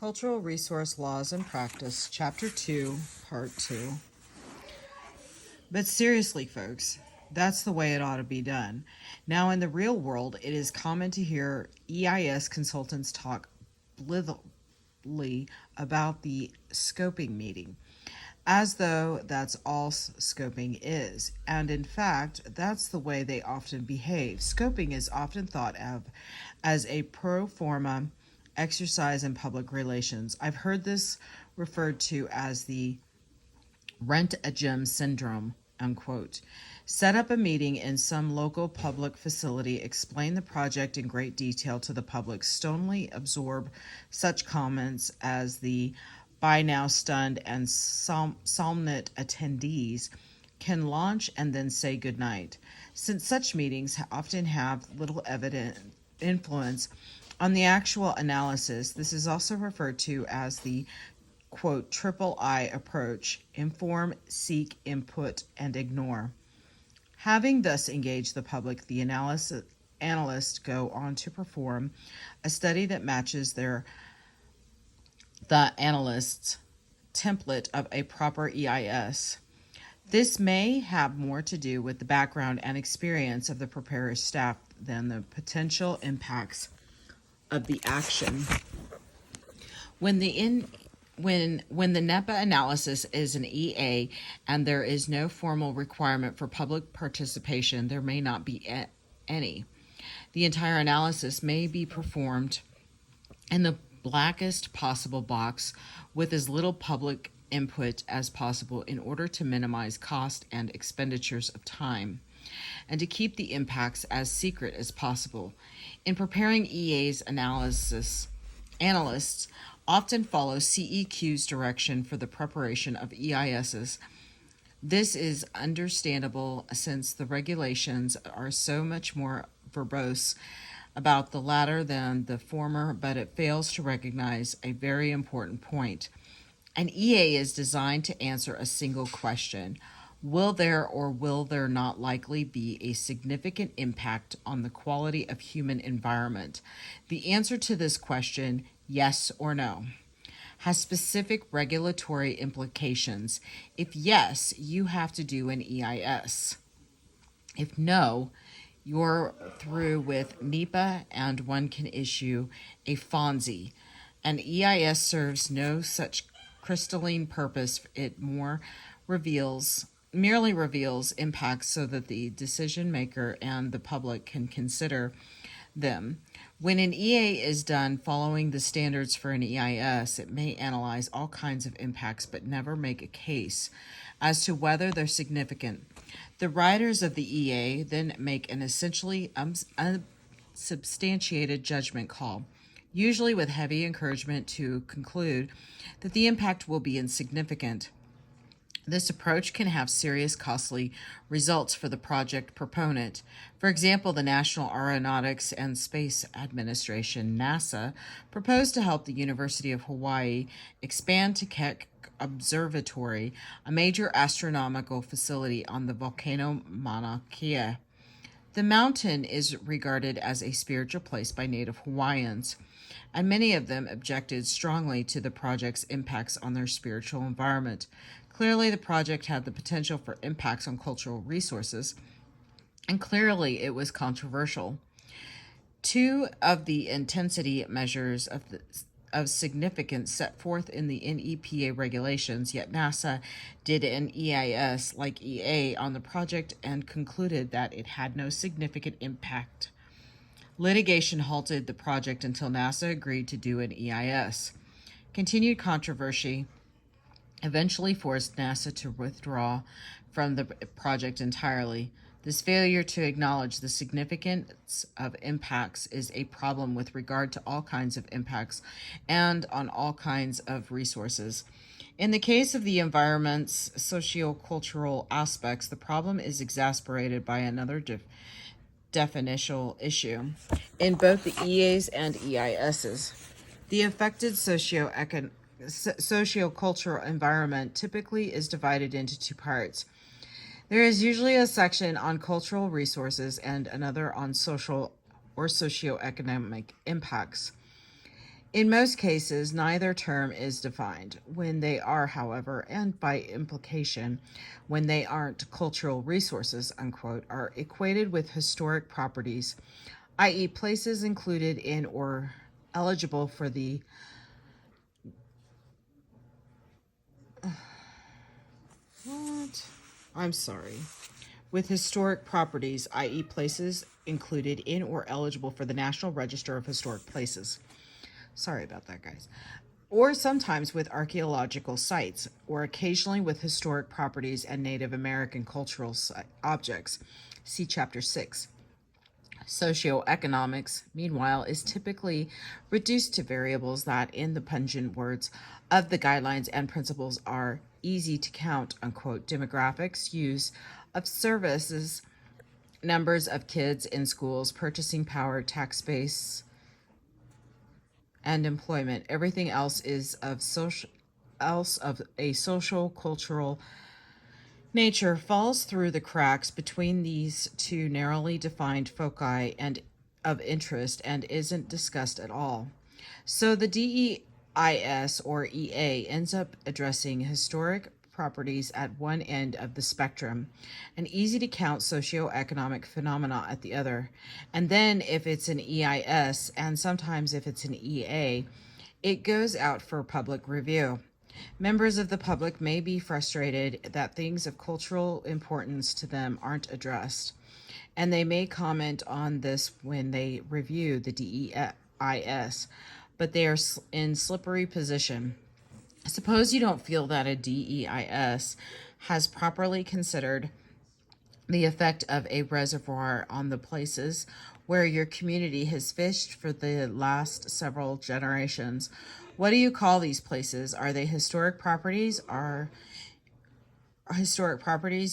Cultural Resource Laws and Practice, Chapter 2, Part 2. But seriously, folks, that's the way it ought to be done. Now, in the real world, it is common to hear EIS consultants talk blithely about the scoping meeting, as though that's all scoping is. And in fact, that's the way they often behave. Scoping is often thought of as a pro forma exercise in public relations. I've heard this referred to as the rent a gym syndrome, unquote. Set up a meeting in some local public facility, explain the project in great detail to the public, stonily absorb such comments as the by now stunned and somnolent attendees can launch and then say goodnight. Since such meetings often have little evident influence on the actual analysis, this is also referred to as the, quote, triple I approach: inform, seek, input, and ignore. Having thus engaged the public, the analysts go on to perform a study that matches the analyst's template of a proper EIS. This may have more to do with the background and experience of the preparer's staff than the potential impacts of the action. When the NEPA analysis is an EA and there is no formal requirement for public participation, there may not be any. The entire analysis may be performed in the blackest possible box with as little public input as possible in order to minimize cost and expenditures of time, and to keep the impacts as secret as possible. In preparing EA's analysis, analysts often follow CEQ's direction for the preparation of EISs. This is understandable since the regulations are so much more verbose about the latter than the former, but it fails to recognize a very important point. An EA is designed to answer a single question: will there or will there not likely be a significant impact on the quality of human environment? The answer to this question, yes or no, has specific regulatory implications. If yes, you have to do an EIS. If no, you're through with NEPA and one can issue a FONSI. An EIS serves no such crystalline purpose. It merely reveals impacts so that the decision maker and the public can consider them. When an EA is done following the standards for an EIS, it may analyze all kinds of impacts but never make a case as to whether they're significant. The writers of the EA then make an essentially unsubstantiated judgment call, usually with heavy encouragement to conclude that the impact will be insignificant. This approach can have serious costly results for the project proponent. For example, the National Aeronautics and Space Administration, NASA, proposed to help the University of Hawaii expand to Keck Observatory, a major astronomical facility on the volcano Mauna Kea. The mountain is regarded as a spiritual place by Native Hawaiians, and many of them objected strongly to the project's impacts on their spiritual environment. Clearly, the project had the potential for impacts on cultural resources, and clearly it was controversial. Two of the intensity measures of significance set forth in the NEPA regulations, yet NASA did an EIS like EA on the project and concluded that it had no significant impact. Litigation halted the project until NASA agreed to do an EIS. Continued controversy eventually forced NASA to withdraw from the project entirely. This failure to acknowledge the significance of impacts is a problem with regard to all kinds of impacts and on all kinds of resources. In the case of the environment's sociocultural aspects, the problem is exacerbated by another definitional issue. In both the EAs and EISs, the affected sociocultural environment typically is divided into two parts. There is usually a section on cultural resources and another on social or socioeconomic impacts. In most cases, neither term is defined. When they are, however, and by implication, when they aren't cultural resources, unquote, are equated with historic properties, i.e., places included in or eligible for the what? I'm sorry. With historic properties, i.e., places included in or eligible for the National Register of Historic Places. Sorry about that, guys. Or sometimes with archaeological sites, or occasionally with historic properties and Native American cultural objects. See Chapter 6. Socioeconomics, meanwhile, is typically reduced to variables that, in the pungent words of the guidelines and principles, are easy to count, unquote, demographics, use of services, numbers of kids in schools, purchasing power, tax base, and employment. Everything else is of a social cultural nature falls through the cracks between these two narrowly defined foci and of interest and isn't discussed at all. So the DEIS or EA ends up addressing historic properties at one end of the spectrum, an easy to count socioeconomic phenomena at the other. And then if it's an EIS, and sometimes if it's an EA, it goes out for public review. Members of the public may be frustrated that things of cultural importance to them aren't addressed, and they may comment on this when they review the DEIS, but they are in slippery position. Suppose you don't feel that a DEIS has properly considered the effect of a reservoir on the places where your community has fished for the last several generations. What do you call these places? Are they historic properties?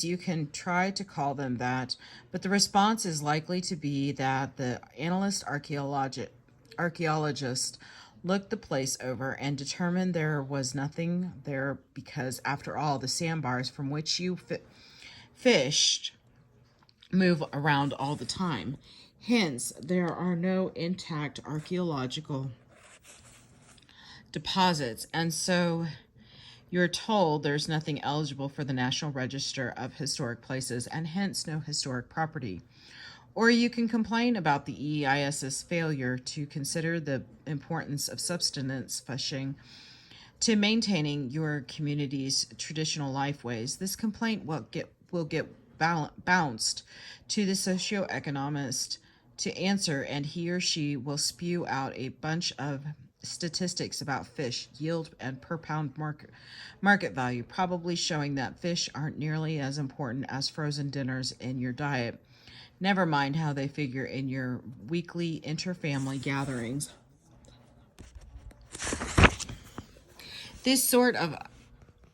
You can try to call them that, but the response is likely to be that the analyst archaeologist looked the place over and determined there was nothing there because, after all, the sandbars from which you fished move around all the time. Hence, there are no intact archaeological deposits, and so you're told there's nothing eligible for the National Register of Historic Places, and hence no historic property. Or you can complain about the EIS's failure to consider the importance of subsistence fishing to maintaining your community's traditional lifeways. This complaint will get bounced to the socioeconomist to answer, and he or she will spew out a bunch of statistics about fish yield and per pound market value, probably showing that fish aren't nearly as important as frozen dinners in your diet. Never mind how they figure in your weekly interfamily gatherings. This sort of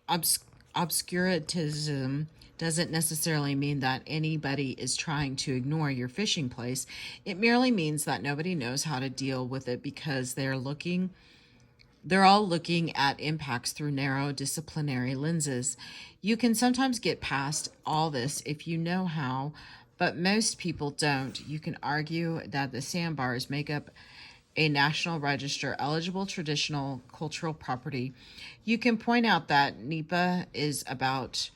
obscurantism doesn't necessarily mean that anybody is trying to ignore your fishing place. It merely means that nobody knows how to deal with it because they're all looking at impacts through narrow disciplinary lenses. You can sometimes get past all this if you know how, but most people don't. You can argue that the sandbars make up a National Register eligible traditional cultural property. You can point out that NEPA is about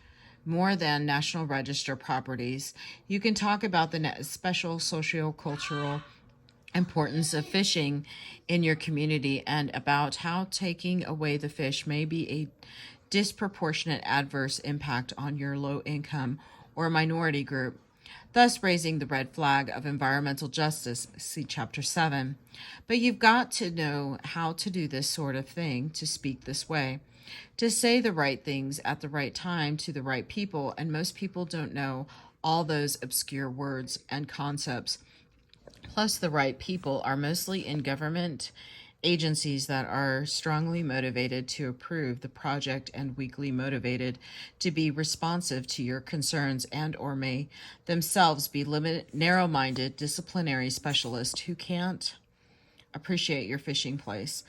more than National Register properties. You can talk about the special socio-cultural importance of fishing in your community and about how taking away the fish may be a disproportionate adverse impact on your low income or minority group, thus raising the red flag of environmental justice. See Chapter 7. But you've got to know how to do this sort of thing, to speak this way, to say the right things at the right time to the right people, and most people don't know all those obscure words and concepts. Plus, the right people are mostly in government agencies that are strongly motivated to approve the project and weakly motivated to be responsive to your concerns, and or may themselves be narrow-minded disciplinary specialists who can't appreciate your fishing place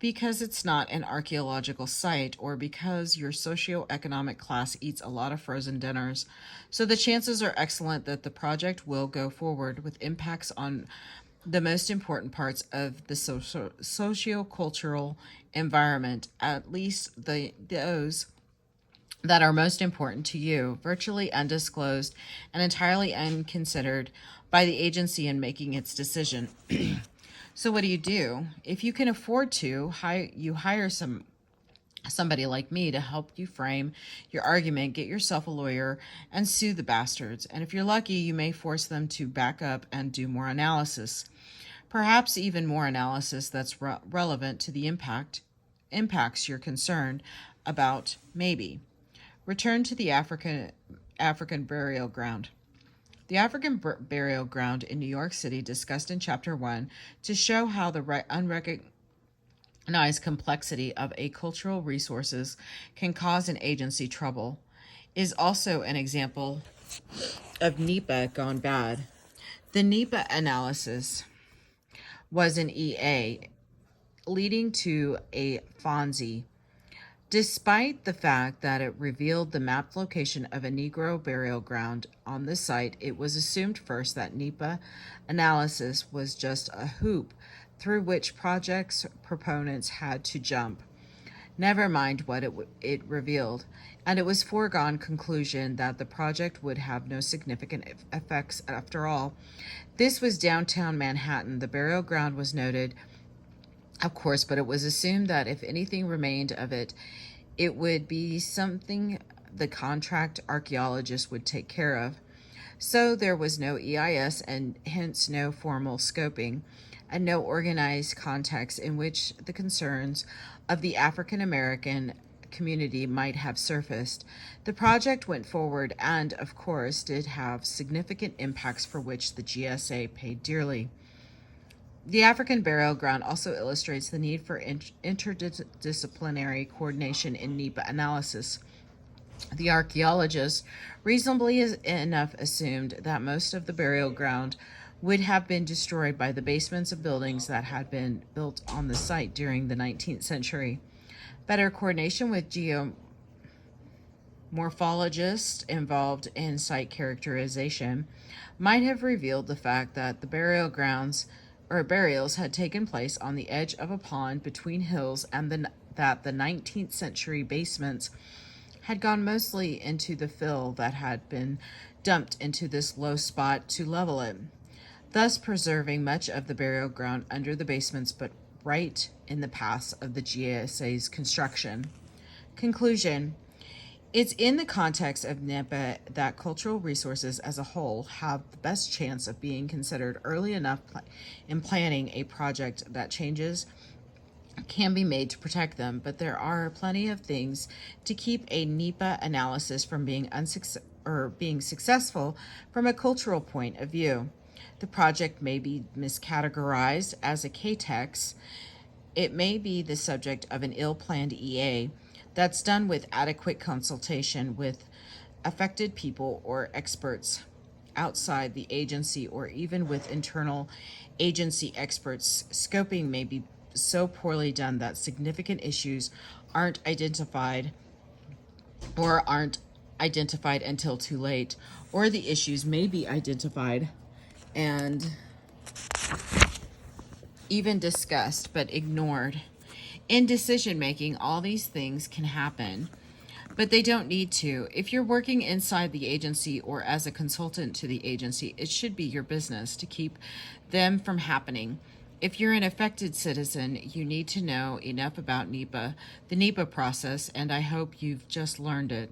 because it's not an archaeological site or because your socioeconomic class eats a lot of frozen dinners. So the chances are excellent that the project will go forward with impacts on the most important parts of the socio-cultural environment, at least those that are most important to you, virtually undisclosed and entirely unconsidered by the agency in making its decision. So what do you do? If you can afford to, you hire somebody like me to help you frame your argument, get yourself a lawyer, and sue the bastards. And if you're lucky, you may force them to back up and do more analysis. Perhaps even more analysis that's relevant to the impacts you're concerned about, maybe. Return to the African burial ground. The African burial ground in New York City, discussed in Chapter 1, to show how the unrecognized complexity of a cultural resources can cause an agency trouble, is also an example of NEPA gone bad. The NEPA analysis was an EA, leading to a FONSI. Despite the fact that it revealed the mapped location of a Negro burial ground on the site, it was assumed first that NEPA analysis was just a hoop through which project's proponents had to jump. Never mind what it revealed, and it was foregone conclusion that the project would have no significant effects after all. This was downtown Manhattan. The burial ground was noted, of course, but it was assumed that if anything remained of it, it would be something the contract archaeologists would take care of. So there was no EIS and hence no formal scoping, and no organized context in which the concerns of the African American community might have surfaced. The project went forward and, of course, did have significant impacts for which the GSA paid dearly. The African burial ground also illustrates the need for interdisciplinary coordination in NEPA analysis. The archaeologists reasonably enough assumed that most of the burial ground would have been destroyed by the basements of buildings that had been built on the site during the 19th century. Better coordination with geomorphologists involved in site characterization might have revealed the fact that the burials had taken place on the edge of a pond between hills, and that the 19th century basements had gone mostly into the fill that had been dumped into this low spot to level it, thus preserving much of the burial ground under the basements, but right in the paths of the GSA's construction. Conclusion: it's in the context of NEPA that cultural resources as a whole have the best chance of being considered early enough in planning a project that changes can be made to protect them, but there are plenty of things to keep a NEPA analysis from being successful from a cultural point of view. The project may be miscategorized as a KTEX. It may be the subject of an ill-planned EA that's done with adequate consultation with affected people or experts outside the agency, or even with internal agency experts. Scoping may be so poorly done that significant issues aren't identified until too late, or the issues may be identified and even discussed but ignored. In decision making, all these things can happen, but they don't need to. If you're working inside the agency or as a consultant to the agency, it should be your business to keep them from happening. If you're an affected citizen, you need to know enough about NEPA, the NEPA process, and I hope you've just learned it,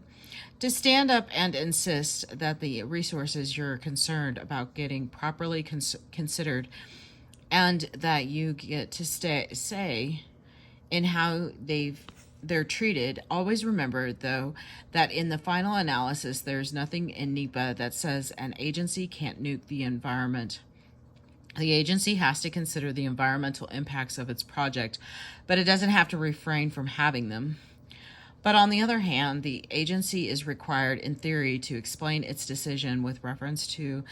to stand up and insist that the resources you're concerned about getting properly considered, and that you get to say in how they're treated. Always remember, though, that in the final analysis, there's nothing in NEPA that says an agency can't nuke the environment. The agency has to consider the environmental impacts of its project, but it doesn't have to refrain from having them. But on the other hand, the agency is required, in theory, to explain its decision with reference to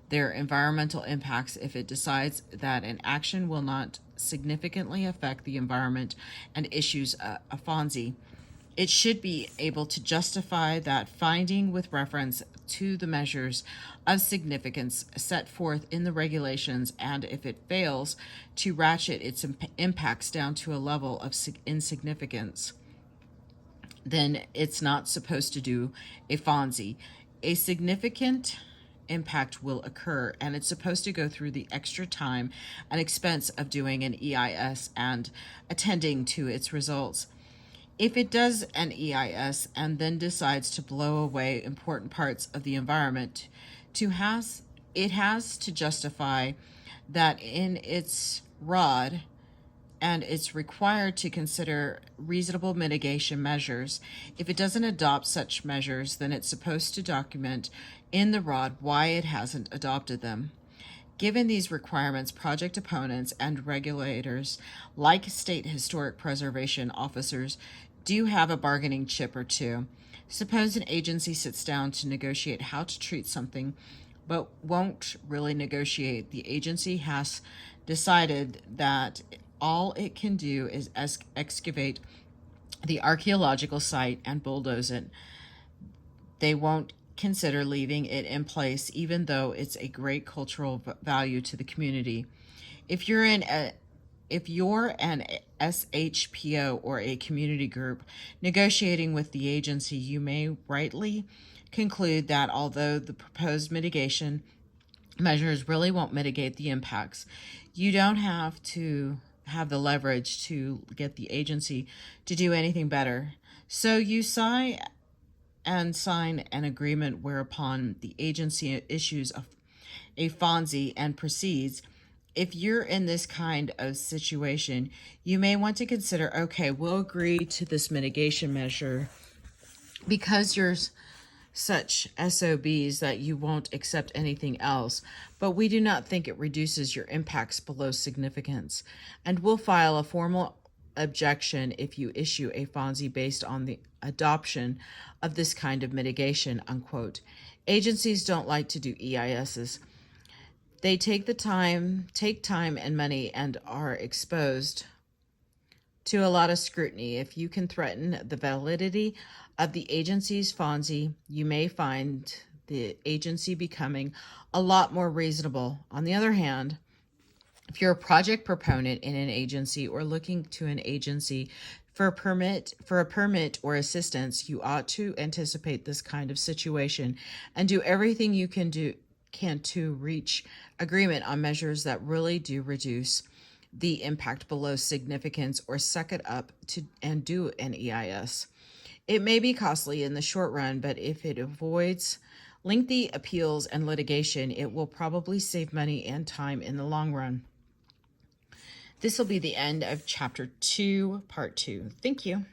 their environmental impacts if it decides that an action will not significantly affect the environment and issues a FONSI. It should be able to justify that finding with reference to the measures of significance set forth in the regulations, and if it fails, to ratchet its impacts down to a level of insignificance, then it's not supposed to do a FONSI. A significant impact will occur, and it's supposed to go through the extra time and expense of doing an EIS and attending to its results. If it does an EIS and then decides to blow away important parts of the environment, it has to justify that in its ROD, and it's required to consider reasonable mitigation measures. If it doesn't adopt such measures, then it's supposed to document in the ROD why it hasn't adopted them. Given these requirements, project opponents and regulators, like state historic preservation officers, do have a bargaining chip or two. Suppose an agency sits down to negotiate how to treat something, but won't really negotiate. The agency has decided that all it can do is excavate the archaeological site and bulldoze it. They won't consider leaving it in place, even though it's a great cultural value to the community. If you're an SHPO or a community group negotiating with the agency, you may rightly conclude that although the proposed mitigation measures really won't mitigate the impacts, you don't have to have the leverage to get the agency to do anything better. So you sign an agreement whereupon the agency issues a FONSI and proceeds. If you're in this kind of situation, you may want to consider, okay, we'll agree to this mitigation measure because you're such SOBs that you won't accept anything else, but we do not think it reduces your impacts below significance, and we'll file a formal objection if you issue a FONSI based on the adoption of this kind of mitigation, unquote. Agencies don't like to do EISs. They take time and money, and are exposed to a lot of scrutiny. If you can threaten the validity of the agency's FONSI, you may find the agency becoming a lot more reasonable. On the other hand, if you're a project proponent in an agency or looking to an agency for a permit or assistance, you ought to anticipate this kind of situation and do everything you can to reach agreement on measures that really do reduce the impact below significance, or suck it up and do an EIS. It may be costly in the short run, but if it avoids lengthy appeals and litigation, it will probably save money and time in the long run. This will be the end of Chapter 2, Part 2. Thank you.